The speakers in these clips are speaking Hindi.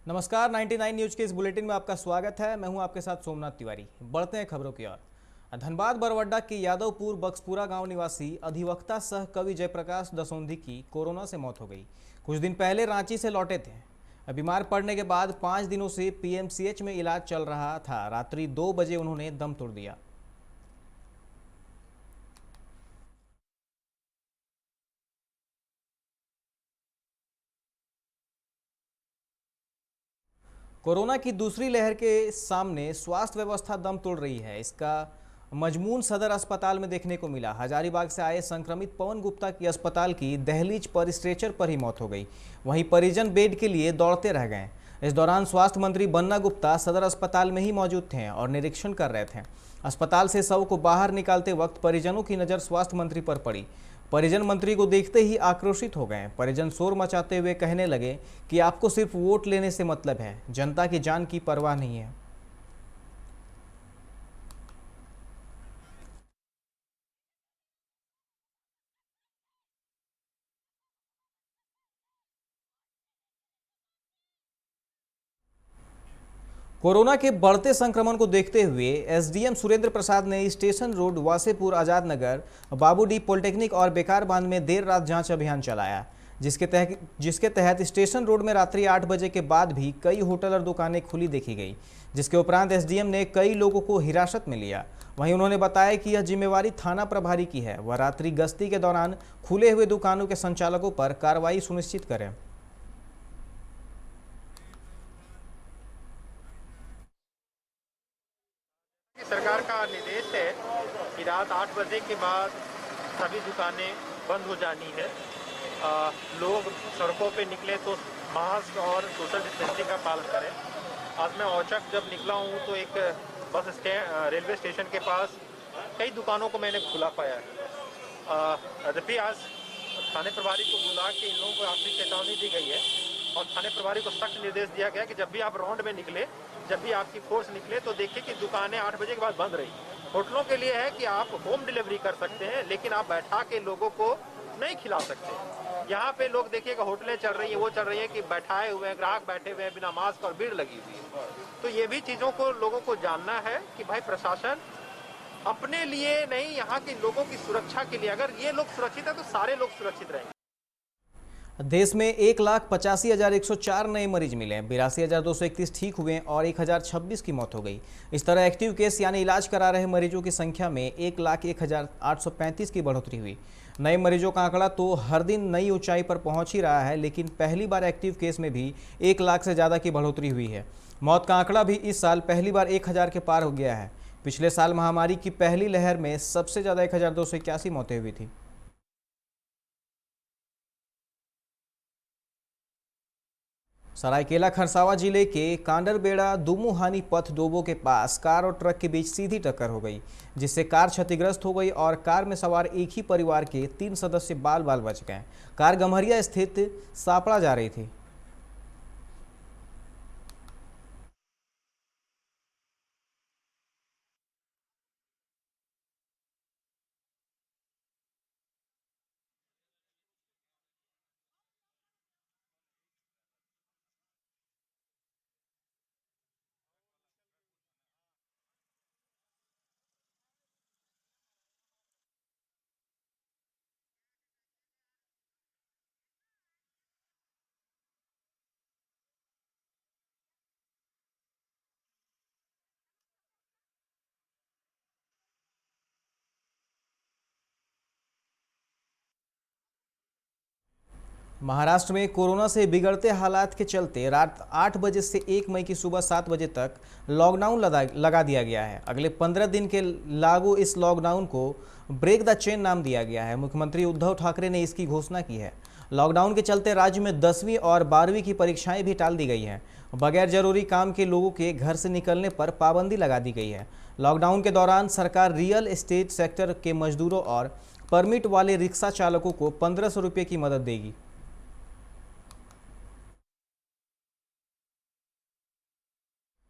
नमस्कार 99 न्यूज के इस बुलेटिन में आपका स्वागत है। मैं हूं आपके साथ सोमनाथ तिवारी। बढ़ते हैं खबरों की ओर। धनबाद बरवड्डा के यादवपुर बक्सपुरा गांव निवासी अधिवक्ता सह कवि जयप्रकाश दसोंधी की कोरोना से मौत हो गई। कुछ दिन पहले रांची से लौटे थे। बीमार पड़ने के बाद 5 दिनों से पीएमसीएच में इलाज चल रहा था। रात्रि 2 बजे उन्होंने दम तोड़ दिया। कोरोना की दूसरी लहर के सामने स्वास्थ्य व्यवस्था दम तोड़ रही है। इसका मजमून सदर अस्पताल में देखने को मिला। हजारीबाग से आए संक्रमित पवन गुप्ता की अस्पताल की दहलीज पर स्ट्रेचर पर ही मौत हो गई। वहीं परिजन बेड के लिए दौड़ते रह गए। इस दौरान स्वास्थ्य मंत्री बन्ना गुप्ता सदर अस्पताल में ही मौजूद थे और निरीक्षण कर रहे थे। अस्पताल से शव को बाहर निकालते वक्त परिजनों की नज़र स्वास्थ्य मंत्री पर पड़ी। परिजन मंत्री को देखते ही आक्रोशित हो गए। परिजन शोर मचाते हुए कहने लगे कि आपको सिर्फ वोट लेने से मतलब है, जनता की जान की परवाह नहीं है। कोरोना के बढ़ते संक्रमण को देखते हुए एसडीएम सुरेंद्र प्रसाद ने station road, Wasseypur, Azad Nagar, बाबूडी polytechnic और बेकार बांध में देर रात जांच अभियान चलाया, जिसके तहत स्टेशन रोड में रात्रि 8 बजे के बाद भी कई होटल और दुकानें खुली देखी गई। जिसके उपरांत एसडीएम ने कई लोगों को हिरासत में लिया। वहीं उन्होंने बताया कि यह जिम्मेवारी थाना प्रभारी की है। वह रात्रि गश्ती के दौरान खुले हुए दुकानों के संचालकों पर कार्रवाई सुनिश्चित करें। सरकार का निर्देश है कि रात 8 बजे के बाद सभी दुकानें बंद हो जानी है। लोग सड़कों पे निकले तो मास्क और सोशल डिस्टेंसिंग का पालन करें। आज मैं औचक जब निकला हूँ तो एक रेलवे स्टेशन के पास कई दुकानों को मैंने खुला पाया है। यद्यपि आज थाने प्रभारी को बुला के इन लोगों को आखिरी चेतावनी दी गई है और थाने प्रभारी को सख्त निर्देश दिया गया कि जब भी आप राउंड में निकले, जब भी आपकी फोर्स निकले तो देखिए कि दुकानें 8 बजे के बाद बंद रही। होटलों के लिए है कि आप होम डिलीवरी कर सकते हैं, लेकिन आप बैठा के लोगों को नहीं खिला सकते। यहाँ पे लोग देखिएगा होटलें चल रही हैं, वो चल रही है कि बैठाए हुए हैं, ग्राहक बैठे हुए हैं बिना मास्क और भीड़ लगी हुई है। तो ये भी चीज़ों को लोगों को जानना है कि भाई प्रशासन अपने लिए नहीं, यहाँ के लोगों की सुरक्षा के लिए, अगर ये लोग सुरक्षित है तो सारे लोग सुरक्षित रहेंगे। देश में 1,85,104 नए मरीज मिले हैं। 82,231 ठीक हुए और 1,026 की मौत हो गई। इस तरह एक्टिव केस यानी इलाज करा रहे मरीजों की संख्या में 1,01,835 की बढ़ोतरी हुई। नए मरीजों का आंकड़ा तो हर दिन नई ऊंचाई पर पहुंच ही रहा है, लेकिन पहली बार एक्टिव केस में भी 1 लाख से ज़्यादा की बढ़ोतरी हुई है। मौत का आंकड़ा भी इस साल पहली बार 1,000 के पार हो गया है। पिछले साल महामारी की पहली लहर में सबसे ज़्यादा 1,281 मौतें हुई थी। सरायकेला खरसावां जिले के कांडरबेड़ा दुमुहानी पथ डोबो के पास कार और ट्रक के बीच सीधी टक्कर हो गई, जिससे कार क्षतिग्रस्त हो गई और कार में सवार एक ही परिवार के 3 सदस्य बाल बाल बच गए। कार गम्हरिया स्थित सापड़ा जा रही थी। महाराष्ट्र में कोरोना से बिगड़ते हालात के चलते रात 8 बजे से 1 मई की सुबह 7 बजे तक लॉकडाउन लगा दिया गया है। अगले 15 दिन के लागू इस लॉकडाउन को ब्रेक द चेन नाम दिया गया है। मुख्यमंत्री उद्धव ठाकरे ने इसकी घोषणा की है। लॉकडाउन के चलते राज्य में 10वीं और 12वीं की परीक्षाएं भी टाल दी गई हैं। बगैर जरूरी काम के लोगों के घर से निकलने पर पाबंदी लगा दी गई है। लॉकडाउन के दौरान सरकार रियल एस्टेट सेक्टर के मजदूरों और परमिट वाले रिक्शा चालकों को 1500 रुपये की मदद देगी।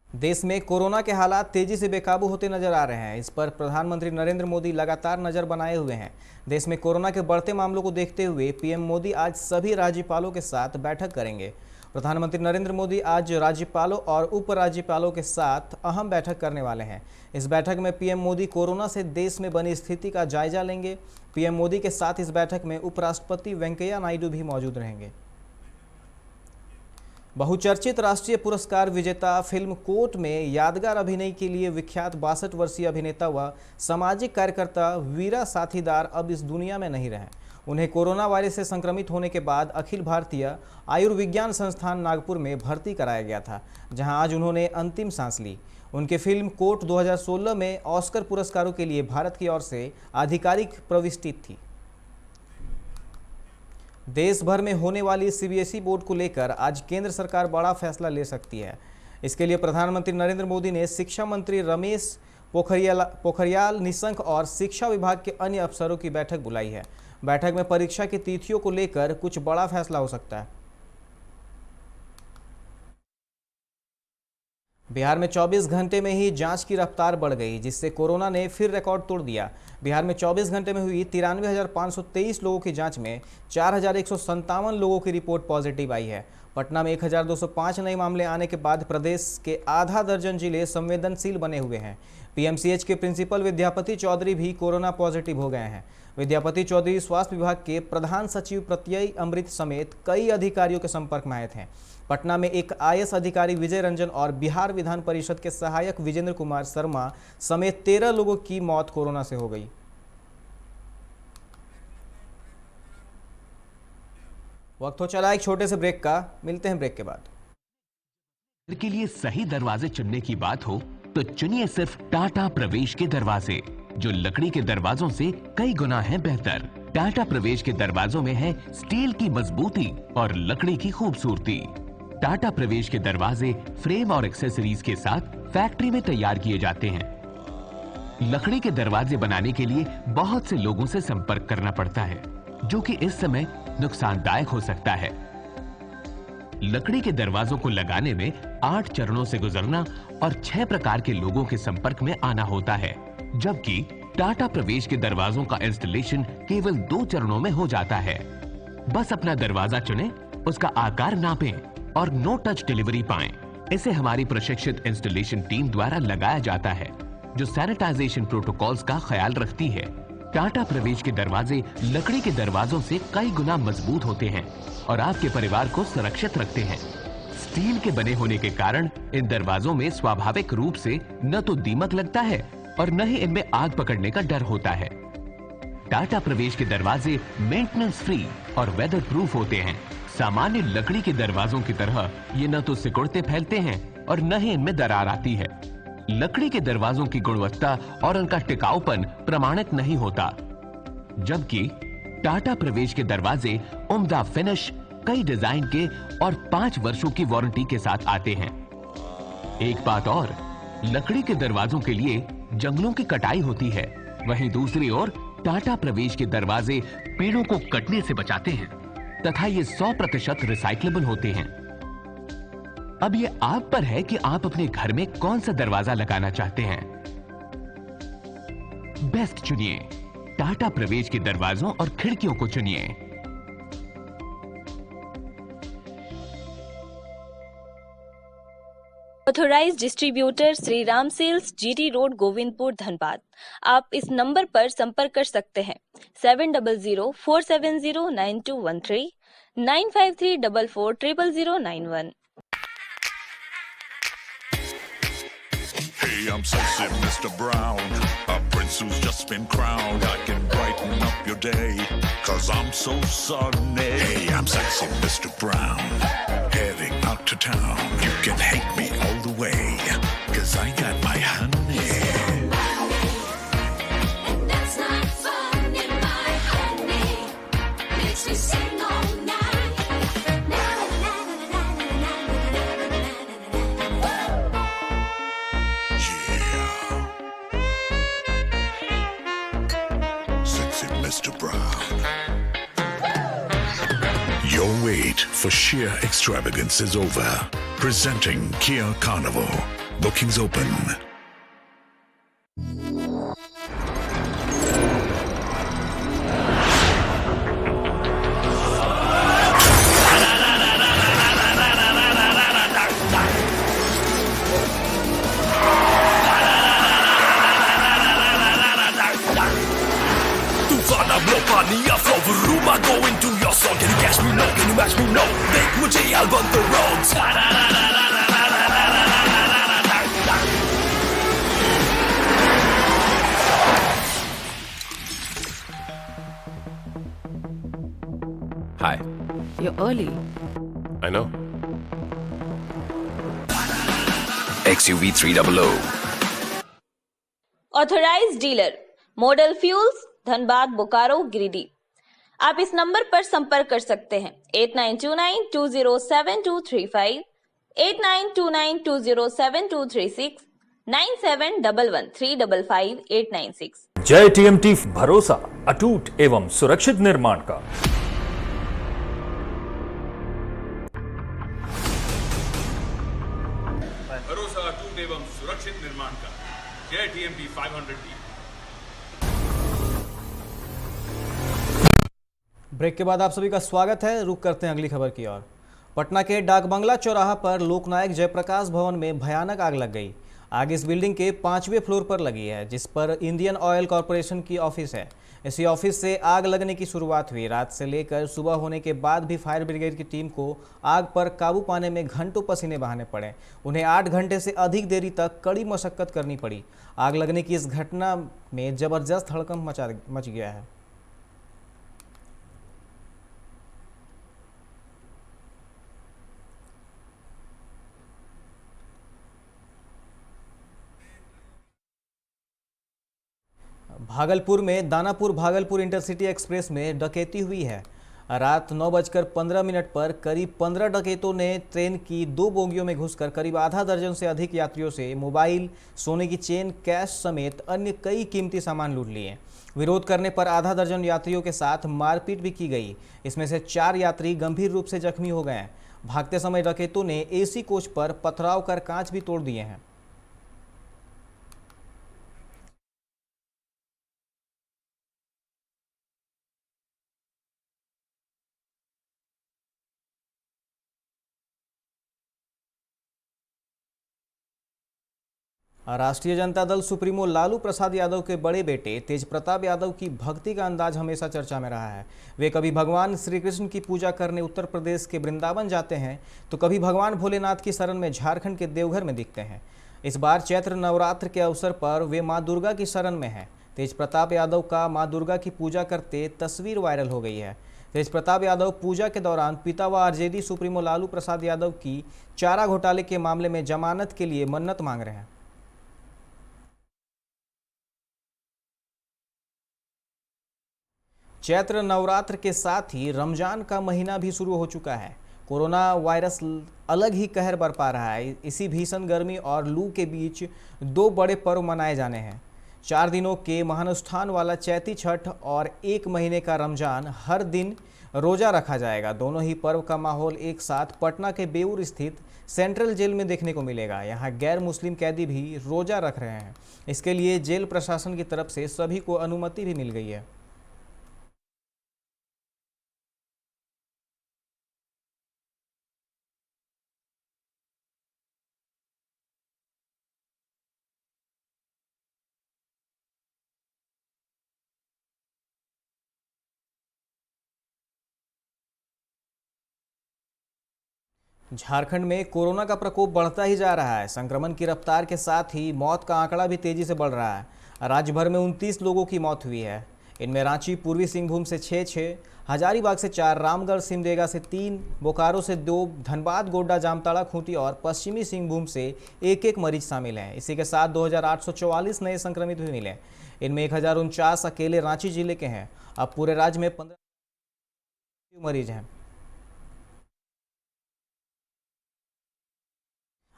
देश में कोरोना के हालात तेजी से बेकाबू होते नजर आ रहे हैं। इस पर प्रधानमंत्री नरेंद्र मोदी लगातार नजर बनाए हुए हैं। देश में कोरोना के बढ़ते मामलों को देखते हुए पीएम मोदी आज सभी राज्यपालों के साथ बैठक करेंगे। प्रधानमंत्री नरेंद्र मोदी आज राज्यपालों और उपराज्यपालों के साथ अहम बैठक करने वाले हैं। इस बैठक में पीएम मोदी कोरोना से देश में बनी स्थिति का जायजा लेंगे। पीएम मोदी के साथ इस बैठक में उपराष्ट्रपति वेंकैया नायडू भी मौजूद रहेंगे। बहुचर्चित राष्ट्रीय पुरस्कार विजेता फिल्म कोर्ट में यादगार अभिनय के लिए विख्यात 62 वर्षीय अभिनेता व सामाजिक कार्यकर्ता वीरा साथीदार अब इस दुनिया में नहीं रहे। उन्हें कोरोना वायरस से संक्रमित होने के बाद अखिल भारतीय आयुर्विज्ञान संस्थान नागपुर में भर्ती कराया गया था, जहां आज उन्होंने अंतिम सांस ली। उनके फिल्म कोर्ट 2016 में ऑस्कर पुरस्कारों के लिए भारत की ओर से आधिकारिक प्रविष्टि थी। देश भर में होने वाली सीबीएसई बोर्ड को लेकर आज केंद्र सरकार बड़ा फैसला ले सकती है। इसके लिए प्रधानमंत्री नरेंद्र मोदी ने शिक्षा मंत्री रमेश पोखरियाल निशंक और शिक्षा विभाग के अन्य अफसरों की बैठक बुलाई है। बैठक में परीक्षा की तिथियों को लेकर कुछ बड़ा फैसला हो सकता है। बिहार में 24 घंटे में ही जांच की रफ्तार बढ़ गई, जिससे कोरोना ने फिर रिकॉर्ड तोड़ दिया। बिहार में 24 घंटे में हुई 93,523 लोगों की जांच में 4,157 लोगों की रिपोर्ट पॉजिटिव आई है। पटना में 1,205 नए मामले आने के बाद प्रदेश के आधा दर्जन जिले संवेदनशील बने हुए हैं। पीएमसीएच के प्रिंसिपल विद्यापति चौधरी भी कोरोना पॉजिटिव हो गए हैं। विद्यापति चौधरी स्वास्थ्य विभाग के प्रधान सचिव प्रत्यय अमृत समेत कई अधिकारियों के संपर्क में आए थे। पटना में एक आईएएस अधिकारी विजय रंजन और बिहार विधान परिषद के सहायक विजेंद्र कुमार शर्मा समेत 13 लोगों की मौत कोरोना से हो गई। वक्त हो चला एक छोटे से ब्रेक का, मिलते हैं ब्रेक के बाद। के लिए सही दरवाजे चुनने की बात हो तो चुनिए सिर्फ टाटा प्रवेश के दरवाजे, जो लकड़ी के दरवाजों से कई गुना है बेहतर। टाटा प्रवेश के दरवाजों में है स्टील की मजबूती और लकड़ी की खूबसूरती। टाटा प्रवेश के दरवाजे फ्रेम और एक्सेसरीज के साथ फैक्ट्री में तैयार किए जाते हैं। लकड़ी के दरवाजे बनाने के लिए बहुत से लोगों से संपर्क करना पड़ता है, जो कि इस समय नुकसानदायक हो सकता है। लकड़ी के दरवाजों को लगाने में 8 चरणों से गुजरना और 6 प्रकार के लोगों के संपर्क में आना होता है, जबकि टाटा प्रवेश के दरवाजों का इंस्टॉलेशन केवल 2 चरणों में हो जाता है। बस अपना दरवाजा चुनें, उसका आकार नापें और नो टच डिलीवरी पाएं। इसे हमारी प्रशिक्षित इंस्टॉलेशन टीम द्वारा लगाया जाता है, जो सैनिटाइजेशन प्रोटोकॉल्स का ख्याल रखती है। टाटा प्रवेश के दरवाजे लकड़ी के दरवाजों से कई गुना मजबूत होते हैं और आपके परिवार को सुरक्षित रखते हैं। स्टील के बने होने के कारण इन दरवाजों में स्वाभाविक रूप से न तो दीमक लगता है और न ही इनमें आग पकड़ने का डर होता है। टाटा प्रवेश के दरवाजे मेंटेनेंस फ्री और वेदर प्रूफ होते हैं। सामान्य लकड़ी के दरवाजों की तरह ये न तो सिकुड़ते फैलते हैं और न ही इनमें दरार आती है। लकड़ी के दरवाजों की गुणवत्ता और उनका टिकाऊपन प्रमाणित नहीं होता, जबकि टाटा प्रवेश के दरवाजे उम्दा फिनिश, कई डिजाइन के और 5 वर्षों की वारंटी के साथ आते हैं। एक बात और, लकड़ी के दरवाजों के लिए जंगलों की कटाई होती है, वहीं दूसरी ओर टाटा प्रवेश के दरवाजे पेड़ों को कटने से बचाते हैं तथा ये 100% रिसाइक्लेबल होते हैं। अब ये आप पर है कि आप अपने घर में कौन सा दरवाजा लगाना चाहते हैं। बेस्ट चुनिए, टाटा प्रवेश के दरवाजों और खिड़कियों को चुनिए। Authorised distributor Shri Ram sales, GT road, Govindpur, Dhanbad. आप इस नंबर पर संपर्क कर सकते हैं 7004709213 9534400091। Hey, I'm sexy Mr. Brown, a prince who's just been crowned. I can brighten up your day, 'cause I'm so sunny. Hey, I'm sexy Mr. Brown, heading out to town. You can hate me all the way, 'cause I got my honey. And that's not fun, and my honey makes me sing all night. Na na na na na na na na na. Sexy Mr. Brown. Your wait for sheer extravagance is over. Presenting Kia Carnival. Bookings open. money, I flow the room, I go into your song. Can you catch me? No. Can you match me? No. Make मुझे I'll run the road. Hi. You're early. I know. XUV 300. Authorised dealer model fuels Dhanbad Bokaro Giridih. आप इस नंबर पर संपर्क कर सकते हैं 8929207235, 8929207236, 9711355896। जय टीएमटी, भरोसा अटूट एवं सुरक्षित निर्माण का। भरोसा अटूट एवं सुरक्षित निर्माण का। जय टीएमटी 500D। ब्रेक के बाद आप सभी का स्वागत है। रुक करते हैं अगली खबर की ओर। पटना के डाक बंगला चौराहा पर लोकनायक जयप्रकाश भवन में भयानक आग लग गई। आग इस बिल्डिंग के 5वें फ्लोर पर लगी है, जिस पर इंडियन ऑयल कॉरपोरेशन की ऑफिस है। इसी ऑफिस से आग लगने की शुरुआत हुई। रात से लेकर सुबह होने के बाद भी फायर ब्रिगेड की टीम को आग पर काबू पाने में घंटों पसीने बहाने पड़े। उन्हें 8 घंटे से अधिक देरी तक कड़ी मशक्कत करनी पड़ी। आग लगने की इस घटना में जबरदस्त हड़कंप मच गया है। भागलपुर में दानापुर भागलपुर इंटरसिटी एक्सप्रेस में डकैती हुई है। रात 9:15 पर करीब 15 डकैतों ने ट्रेन की 2 बोगियों में घुसकर करीब आधा दर्जन से अधिक यात्रियों से मोबाइल, सोने की चेन, कैश समेत अन्य कई कीमती सामान लूट लिए। विरोध करने पर आधा दर्जन यात्रियों के साथ मारपीट भी की गई। इसमें से 4 यात्री गंभीर रूप से जख्मी हो गए हैं। भागते समय डकैतों ने एसी कोच पर पथराव कर कांच भी तोड़ दिए हैं। राष्ट्रीय जनता दल सुप्रीमो लालू प्रसाद यादव के बड़े बेटे तेज प्रताप यादव की भक्ति का अंदाज हमेशा चर्चा में रहा है। वे कभी भगवान श्री कृष्ण की पूजा करने उत्तर प्रदेश के वृंदावन जाते हैं, तो कभी भगवान भोलेनाथ की शरण में झारखंड के देवघर में दिखते हैं। इस बार चैत्र नवरात्र के अवसर पर वे मां दुर्गा की शरण में हैं। तेज प्रताप यादव का मां दुर्गा की पूजा करते तस्वीर वायरल हो गई है। तेज प्रताप यादव पूजा के दौरान पिता व आरजेडी सुप्रीमो लालू प्रसाद यादव की चारा घोटाले के मामले में जमानत के लिए मन्नत मांग रहे हैं। चैत्र नवरात्र के साथ ही रमजान का महीना भी शुरू हो चुका है। कोरोना वायरस अलग ही कहर बरपा रहा है। इसी भीषण गर्मी और लू के बीच 2 बड़े पर्व मनाए जाने हैं। 4 दिनों के महानुष्ठान वाला चैती छठ और 1 महीने का रमजान। हर दिन रोजा रखा जाएगा। दोनों ही पर्व का माहौल एक साथ पटना के बेऊर स्थित सेंट्रल जेल में देखने को मिलेगा। यहाँ गैर मुस्लिम कैदी भी रोजा रख रहे हैं। इसके लिए जेल प्रशासन की तरफ से सभी को अनुमति भी मिल गई है। झारखंड में कोरोना का प्रकोप बढ़ता ही जा रहा है। संक्रमण की रफ्तार के साथ ही मौत का आंकड़ा भी तेजी से बढ़ रहा है। राज्य भर में 29 लोगों की मौत हुई है। इनमें रांची पूर्वी सिंहभूम से 6, हजारीबाग से 4, रामगढ़ सिमडेगा से 3, बोकारो से 2, धनबाद, गोड्डा, जामताड़ा, खूंटी और पश्चिमी सिंहभूम से 1 मरीज शामिल हैं। इसी के साथ 2844 नए संक्रमित भी मिले। इनमें 1049 अकेले रांची जिले के हैं। अब पूरे राज्य में 15 मरीज हैं।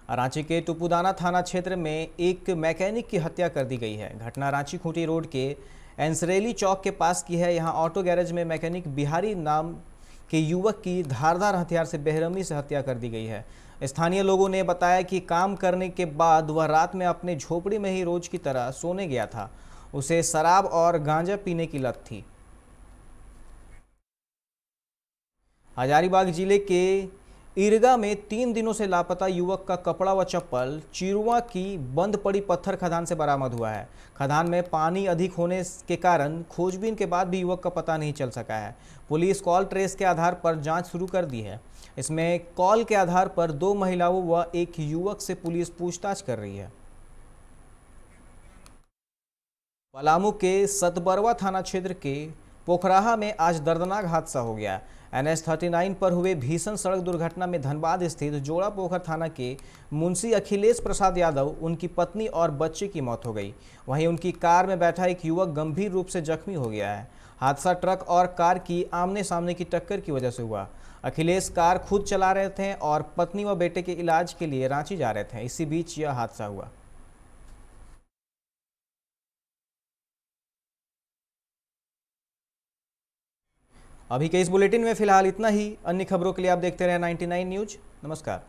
रांची के टुपुदाना थाना क्षेत्र में एक मैकेनिक की हत्या कर दी गई है। घटना रांची खूंटी रोड के एंसरेली चौक के पास की है। यहां ऑटो गैरेज में मैकेनिक बिहारी नाम के युवक की धारदार हथियार से बेरहमी से हत्या कर दी गई है। स्थानीय लोगों ने बताया कि काम करने के बाद वह रात में अपने झोपड़ी में ही रोज की तरह सोने गया था। उसे शराब और गांजा पीने की लत थी। हजारीबाग जिले के ईरगा में 3 दिनों से लापता युवक का कपड़ा व चप्पल चिरुआ की बंद पड़ी पत्थर खदान से बरामद हुआ है। खदान में पानी अधिक होने के कारण खोजबीन के बाद भी युवक का पता नहीं चल सका है। पुलिस कॉल ट्रेस के आधार पर जांच शुरू कर दी है। इसमें कॉल के आधार पर 2 महिलाओं व एक युवक से पुलिस पूछताछ कर रही है। पलामू के सतबरवा थाना क्षेत्र के पोखराहा में आज दर्दनाक हादसा हो गया। NH 39 पर हुए भीषण सड़क दुर्घटना में धनबाद स्थित जोड़ा पोखर थाना के मुंशी अखिलेश प्रसाद यादव, उनकी पत्नी और बच्चे की मौत हो गई। वहीं उनकी कार में बैठा एक युवक गंभीर रूप से जख्मी हो गया है। हादसा ट्रक और कार की आमने सामने की टक्कर की वजह से हुआ। अखिलेश कार खुद चला रहे थे और पत्नी व बेटे के इलाज के लिए रांची जा रहे थे। इसी बीच यह हादसा हुआ। अभी के इस बुलेटिन में फिलहाल इतना ही। अन्य खबरों के लिए आप देखते रहे 99 न्यूज। नमस्कार।